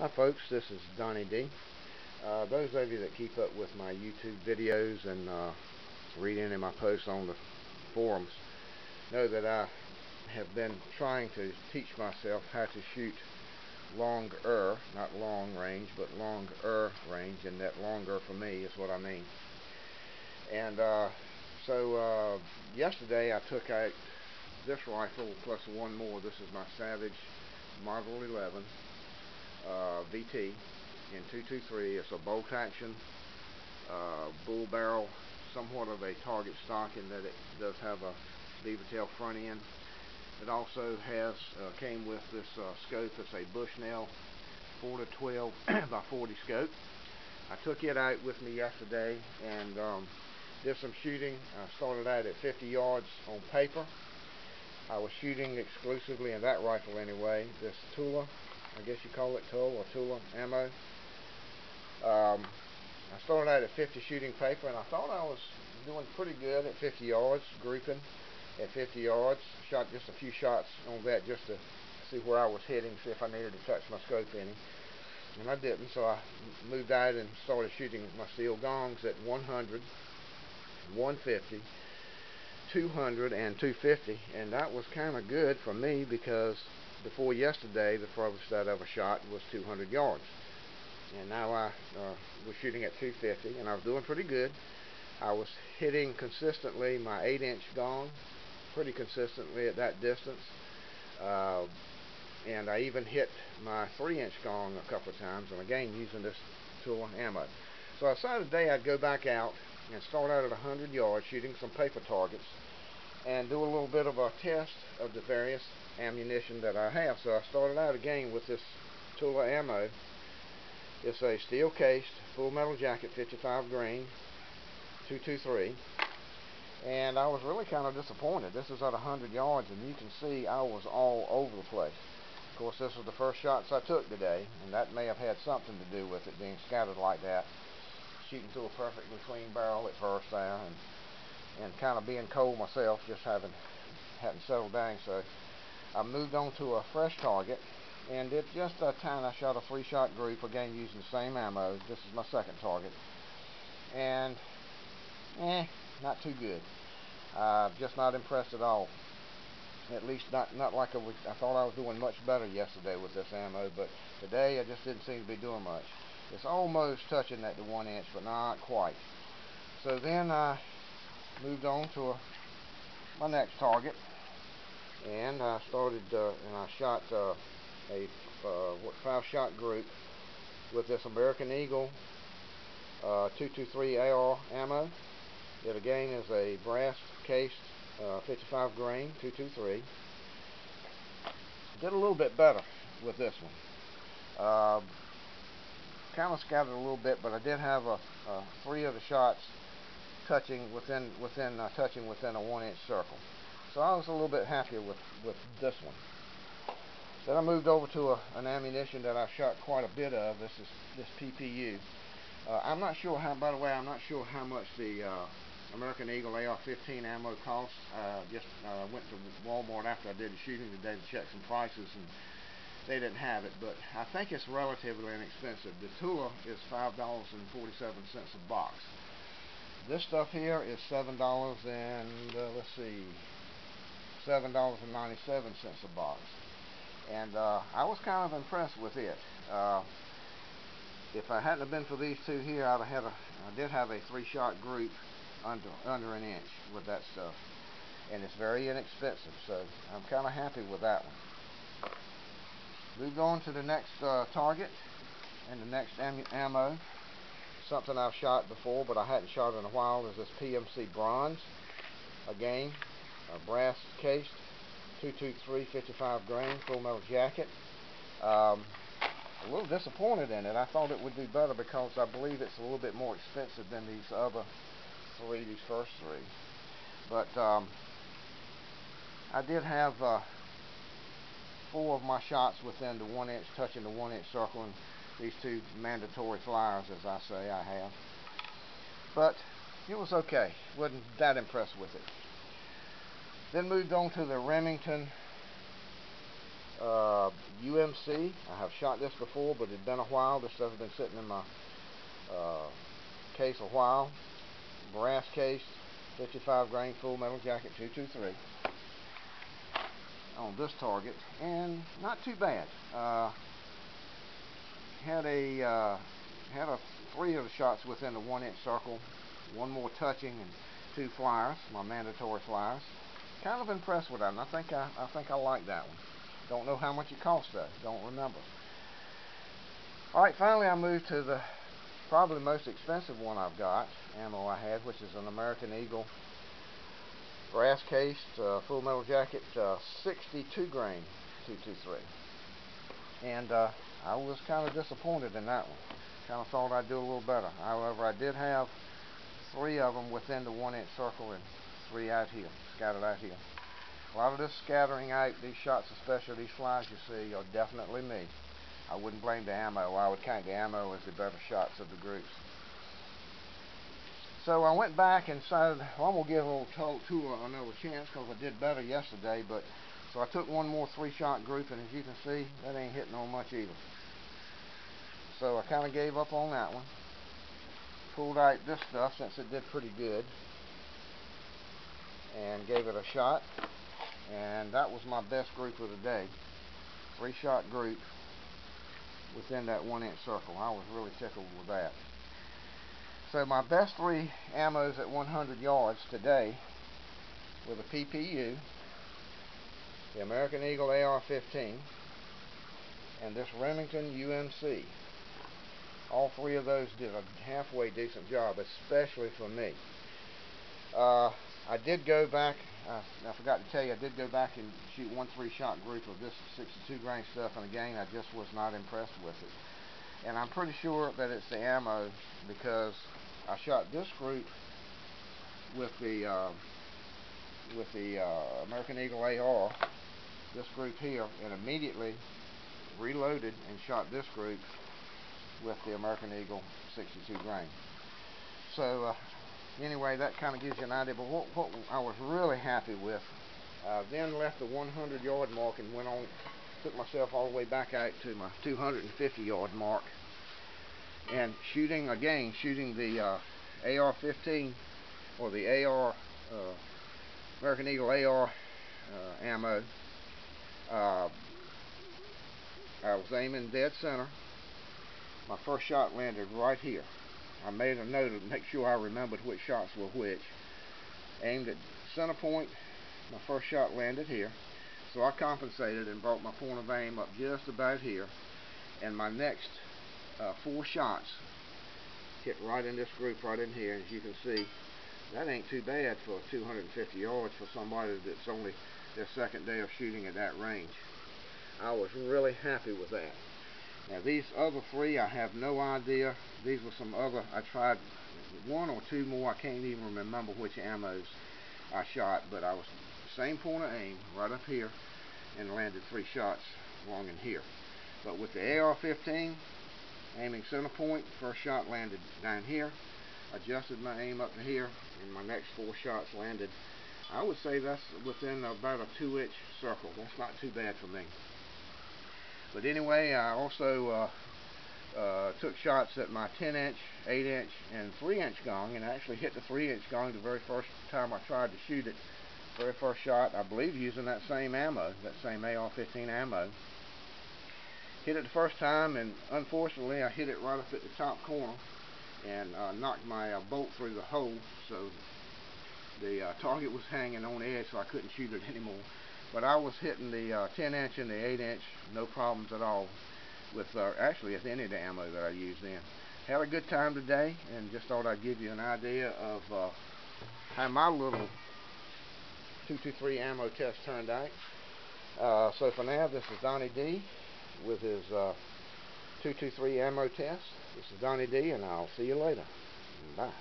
Hi folks, this is Donnie D. Those of you that keep up with my YouTube videos and read any of my posts on the forums know that I have been trying to teach myself how to shoot longer, not long range, but longer range, and that longer for me is what I mean. And yesterday I took out this rifle plus one more. This is my Savage Model 11 VT in 223. It's a bolt action bull barrel, somewhat of a target stock in that it does have a beaver tail front end. It also has came with this scope. It's a Bushnell 4 to 12 by 40 scope. I took it out with me yesterday and did some shooting. I started out at 50 yards on paper. I was shooting exclusively in that rifle anyway, this Tula, I guess you call it Tula ammo. I started out at 50 shooting paper, and I thought I was doing pretty good at 50 yards, grouping at 50 yards. Shot just a few shots on that just to see where I was hitting, see if I needed to touch my scope any. And I didn't, so I moved out and started shooting my steel gongs at 100, 150, 200, and 250, and that was kind of good for me because before yesterday the furthest I'd ever shot was 200 yards, and now I was shooting at 250, and I was doing pretty good. I was hitting consistently my 8-inch gong pretty consistently at that distance, and I even hit my 3-inch gong a couple of times, and again using this Tula ammo. So I decided today I'd go back out and start out at 100 yards shooting some paper targets and do a little bit of a test of the various ammunition that I have. So I started out again with this Tula ammo. It's a steel cased full metal jacket 55 grain 223, and I was really kind of disappointed. This is at 100 yards, and you can see I was all over the place. Of course, this was the first shots I took today, and that may have had something to do with it being scattered like that. Shooting through a perfectly clean barrel at first there, and kind of being cold myself, just hadn't settled down. So I moved on to a fresh target and did just a time. I shot a 3-shot group again using the same ammo. This is my second target, and not too good. Just not impressed at all. At least not like I thought I was doing much better yesterday with this ammo, but today I just didn't seem to be doing much. It's almost touching at the 1 inch, but not quite. So then I moved on to my next target, and I started and I shot a 5-shot group with this American Eagle 223 AR ammo. It again is a brass cased 55 grain 223. Did a little bit better with this one. Kind of scattered a little bit, but I did have 3 of the shots touching within a 1-inch circle. So I was a little bit happier with this one. Then I moved over to an ammunition that I shot quite a bit of. This is this PPU. I'm not sure how. By the way, I'm not sure how much the American Eagle AR-15 ammo costs. Just went to Walmart after I did the shooting today to check some prices, and they didn't have it, but I think it's relatively inexpensive. The Tula is $5.47 a box. This stuff here is $7 and let's see, $7.97 a box, and I was kind of impressed with it. If I hadn't have been for these two here, I did have a 3-shot group under an inch with that stuff, and it's very inexpensive, so I'm kind of happy with that one. Moved on to the next target and the next ammo. Something I've shot before, but I hadn't shot in a while, is this PMC Bronze. Again, a brass cased 223 55 grain full metal jacket. A little disappointed in it. I thought it would do better because I believe it's a little bit more expensive than these other these first 3. But I did have 4 of my shots within the 1 inch, touching the 1 inch circle, and these 2 mandatory flyers, as I say, I have. But it was okay. Wasn't that impressed with it. Then moved on to the Remington UMC. I have shot this before, but it's been a while. This stuff has been sitting in my case a while. Brass case, 55 grain full metal jacket 223 on this target, and not too bad. Had a 3 of the shots within the 1-inch circle, 1 more touching, and 2 flyers, my mandatory flyers. Kind of impressed with that, and I think I like that one. Don't know how much it cost though. Don't remember. All right, finally I moved to the probably most expensive one I've got, ammo I had, which is an American Eagle brass cased full metal jacket 62 grain 223. And I was kind of disappointed in that one. Kind of thought I'd do a little better. However, I did have 3 of them within the 1-inch circle and 3 out here, scattered out here. A lot of this scattering out, these shots, especially these flies you see, are definitely me. I wouldn't blame the ammo. I would count the ammo as the better shots of the groups. So I went back and decided, well, I'm going to give a little tour another chance because I did better yesterday. So I took 1 more 3-shot group, and as you can see, that ain't hitting on much either. So I kind of gave up on that one. Pulled out this stuff since it did pretty good, and gave it a shot. And that was my best group of the day. 3-shot group within that 1-inch circle. I was really tickled with that. So my best 3 ammos at 100 yards today were the PPU, the American Eagle AR-15, and this Remington UMC. All 3 of those did a halfway decent job, especially for me. I did go back, I forgot to tell you, I did go back and shoot 1 3-shot group of this 62 grain stuff, and again, I just was not impressed with it. And I'm pretty sure that it's the ammo, because I shot this group with the American Eagle AR, this group here, and immediately reloaded and shot this group with the American Eagle 62 grain. So anyway, that kind of gives you an idea. But what I was really happy with, then left the 100-yard mark and went on, took myself all the way back out to my 250-yard mark, and shooting the AR-15 or the AR American Eagle AR ammo. I was aiming dead center. My first shot landed right here. I made a note to make sure I remembered which shots were which. Aimed at center point. My first shot landed here. So I compensated and brought my point of aim up just about here. And my next 4 shots hit right in this group right in here. As you can see, that ain't too bad for 250 yards for somebody that's only their 2nd day of shooting at that range. I was really happy with that. Now these other 3, I have no idea. These were some other, I tried 1 or 2 more, I can't even remember which ammos I shot, but I was same point of aim right up here and landed 3 shots along in here. But with the AR-15, aiming center point, first shot landed down here, adjusted my aim up to here, and my next 4 shots landed, I would say that's within about a 2-inch circle. That's not too bad for me. But anyway, I also took shots at my 10-inch, 8-inch, and 3-inch gong, and I actually hit the 3-inch gong the very first time I tried to shoot it. Very first shot, I believe, using that same ammo, that same AR-15 ammo. Hit it the first time, and unfortunately, I hit it right up at the top corner and knocked my bolt through the hole, so the target was hanging on edge, so I couldn't shoot it anymore. But I was hitting the 10-inch and the 8-inch, no problems at all, with actually with any of the ammo that I used then. Had a good time today, and just thought I'd give you an idea of how my little 223 ammo test turned out. So for now, this is Donnie D with his 223 ammo test. This is Donnie D, and I'll see you later. Bye.